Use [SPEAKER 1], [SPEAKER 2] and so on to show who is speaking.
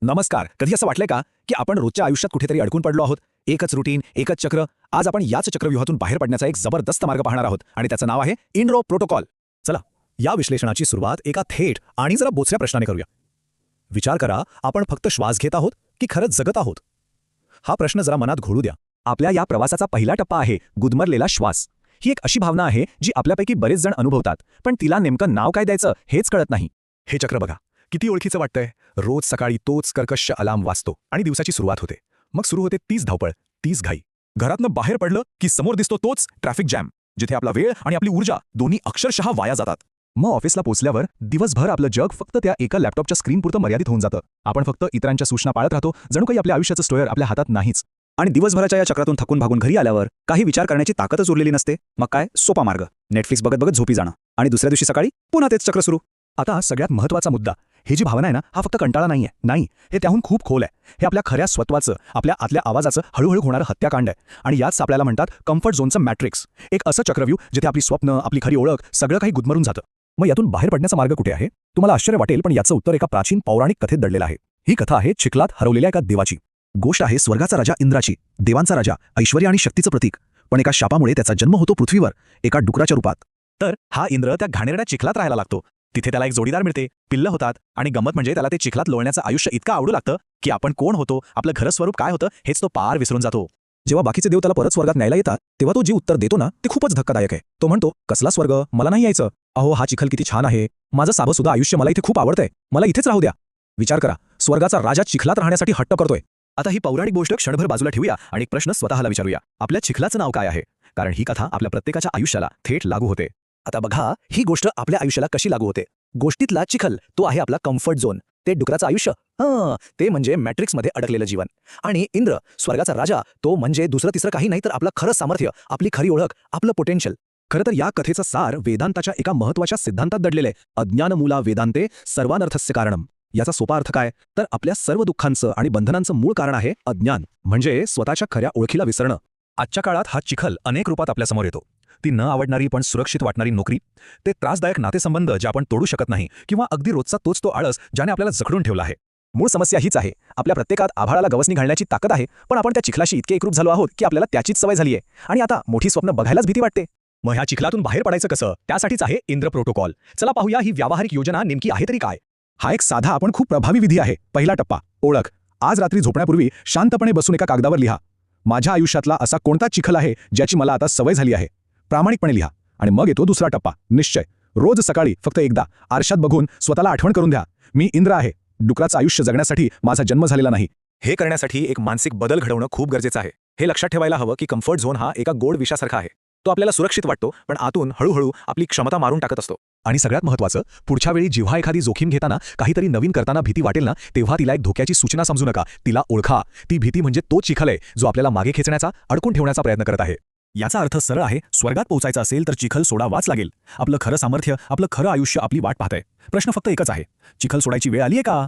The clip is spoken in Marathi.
[SPEAKER 1] नमस्कार. कधी असं वाटलंय का की आपण रोजच्या आयुष्यात कुठेतरी अडकून पडलो आहोत? एकच रुटीन, एकच चक्र. आज आपण याच चक्रव्यूहातून बाहेर पडण्याचा एक जबरदस्त मार्ग पाहणार आहोत आणि त्याचं नाव आहे इनरो प्रोटोकॉल. चला, या विश्लेषणाची सुरुवात एका थेट आणि जरा बोचऱ्या प्रश्नाने करूया. विचार करा, आपण फक्त श्वास घेत आहोत की खरंच जगत आहोत? हा प्रश्न जरा मनात घोळू द्या. आपल्या या प्रवासाचा पहिला टप्पा आहे गुदमरलेला श्वास. ही एक अशी भावना आहे जी आपल्यापैकी बरेच जण अनुभवतात, पण तिला नेमकं नाव काय द्यायचं हेच कळत नाही. हे चक्र बघा, किती ओळखीचं वाटतंय. रोज सकाळी तोच कर्कश अलार्म वाजतो आणि दिवसाची सुरुवात होते. मग सुरू होते तीच धावपळ, तीच घाई. घरातनं बाहेर पडलं की समोर दिसतो तोच ट्रॅफिक जॅम, जिथे आपला वेळ आणि आपली ऊर्जा दोन्ही अक्षरशः वाया जातात. मग ऑफिसला पोहोचल्यावर दिवसभर आपलं जग फक्त त्या एका लॅपटॉपच्या स्क्रीनपुरतं मर्यादित होऊन जातं. आपण फक्त इतरांच्या सूचना पाळत राहतो, जणू काही आपल्या आयुष्याचं स्टोअर आपल्या हातात नाहीच. आणि दिवसभराच्या या चक्रातून थकून भागून घरी आल्यावर काही विचार करण्याची ताकदच उरलेली नसते. मग काय, सोपा मार्ग, नेटफ्लिक्स बघत बघत झोपी जाणं आणि दुसऱ्या दिवशी सकाळी पुन्हा तेच चक्र सुरू. आता सगळ्यात महत्त्वाचा मुद्दा, ही जी भावना आहे ना, हा फक्त कंटाळा नाहीये. नाही, हे त्याहून खूप खोल आहे. हे आपल्या खऱ्या स्वत्वाचं, आपल्या आतल्या आवाजाचं हळूहळू होणारं हत्याकांड आहे. आणि याच आपल्याला म्हणतात कम्फर्ट झोनचं मॅट्रिक्स. एक असं चक्रव्यूह जिथे आपली स्वप्न, आपली खरी ओळख सगळं काही गुदमरून जातं. मग यातून बाहेर पडण्याचा मार्ग कुठे आहे? तुम्हाला आश्चर्य वाटेल, पण याचं उत्तर एका प्राचीन पौराणिक कथेत दडलेलं आहे. ही कथा आहे चिखलात हरवलेल्या एका देवाची. गोष्ट आहे स्वर्गाचा राजा इंद्राची, देवांचा राजा, ऐश्वर्य आणि शक्तीचं प्रतीक. पण एका शापामुळे त्याचा जन्म होतो पृथ्वीवर, एका डुकराच्या रूपात. तर हा इंद्र त्या घाणेरड्या चिखलात राहायला लागतो. तिथे त्याला एक जोडीदार मिळते, पिल्लं होतात आणि गंमत म्हणजे त्याला ते चिखलात लोळण्याचं आयुष्य इतकं आवडू लागतं की आपण कोण होतो, आपलं खरं स्वरूप काय होतं हेच तो पार विसरून जातो. जेव्हा बाकीचे देव त्याला परत स्वर्गात न्यायला येतात, तेव्हा तो जे उत्तर देतो ना, ते खूपच धक्कादायक आहे. तो म्हणतो, कसला स्वर्ग, मला नाही यायचं. अहो, हा चिखल किती छान आहे. माझं साधं सुद्धा आयुष्य मला इथे खूप आवडतंय, मला इथेच राहू द्या. विचार करा, स्वर्गाचा राजा चिखलात राहण्यासाठी हट्ट करतोय. आता ही पौराणिक गोष्ट क्षणभर बाजूला ठेवूया आणि एक प्रश्न स्वतःला विचारूया, आपल्या चिखलाचं नाव काय आहे? कारण ही कथा आपल्या प्रत्येकाच्या आयुष्याला थेट लागू होते. आता बघा, ही गोष्ट आपल्या आयुष्याला कशी लागू होते. गोष्टीतला चिखल तो आहे आपला कम्फर्ट झोन, ते डुकराचं आयुष्य, ते म्हणजे मॅट्रिक्समध्ये अडकलेलं जीवन. आणि इंद्र, स्वर्गाचा राजा, तो म्हणजे दुसरं तिसरं काही नाही तर आपलं खरं सामर्थ्य, आपली खरी ओळख, आपलं पोटेन्शियल. खरं तर या कथेचा सार वेदांताच्या एका महत्त्वाच्या सिद्धांतात दडलेलं आहे. अज्ञानमूला वेदांते सर्वानर्थस्य कारणम. याचा सोपा अर्थ काय, तर आपल्या सर्व दुःखांचं आणि बंधनांचं मूळ कारण आहे अज्ञान, म्हणजे स्वतःच्या खऱ्या ओळखीला विसरणं. आजच्या काळात हा चिखल अनेक रूपात आपल्यासमोर येतो. ती न आवडणारी पण सुरक्षित वाटणारी नोकरी, ते त्रासदायक नातेसंबंध जे आपण तोडू शकत नाही, किंवा अगदी रोजचा तोच तो आळस ज्याने आपल्याला जखडून ठेवला आहे. मूळ समस्या हीच आहे, आपल्या प्रत्येकात आभाळाला गवसणी घालण्याची ताकद आहे, पण आपण त्या चिखलाशी इतके एकरूप झालो आहोत की आपल्याला त्याचीच सवय झाली आहे आणि आता मोठी स्वप्न बघायलाच भीती वाटते. मग ह्या चिखलातून बाहेर पडायचं कसं? त्यासाठीच आहे इंद्र प्रोटोकॉल. चला पाहूया ही व्यावहारिक योजना नेमकी आहे तरी काय. हा एक साधा आपण खूप प्रभावी विधी आहे. पहिला टप्पा, ओळख. आज रात्री झोपण्यापूर्वी शांतपणे बसून एका कागदावर लिहा, माझ्या आयुष्यातला असा कोणता चिखल आहे ज्याची मला आता सवय झाली आहे. प्रामाणिकपणे लिहा. आणि मग येतो दुसरा टप्पा, निश्चय. रोज सकाळी फक्त एकदा आरशात बघून स्वतःला आठवण करून द्या, मी इंद्र आहे, डुकराचं आयुष्य जगण्यासाठी माझा जन्म झालेला नाही. हे करण्यासाठी एक मानसिक बदल घडवणं खूप गरजेचं आहे. हे लक्षात ठेवायला हवं की कम्फर्ट झोन हा एका गोड विषासारखा आहे. तो आपल्याला सुरक्षित वाटतो, पण आतून हळूहळू आपली क्षमता मारून टाकत असतो. आणि सगळ्यात महत्त्वाचं, पुढच्या वेळी जेव्हा एखादी जोखीम घेताना, काहीतरी नवीन करताना भीती वाटेल ना, तेव्हा तिला एक धोक्याची सूचना समजू नका, तिला ओळखा. ती भीती म्हणजे तो चिखल आहे जो आपल्याला मागे खेचण्याचा, अडकून ठेवण्याचा प्रयत्न करत आहे. याचा अर्थ सरळ आहे, स्वर्गात पोहोचायचं असेल तर चिखल सोडावाच लागेल. आपलं खरं सामर्थ्य, आपलं खरं आयुष्य आपली वाट पाहतंय. प्रश्न फक्त एकच आहे, चिखल सोडायची वेळ आली आहे का?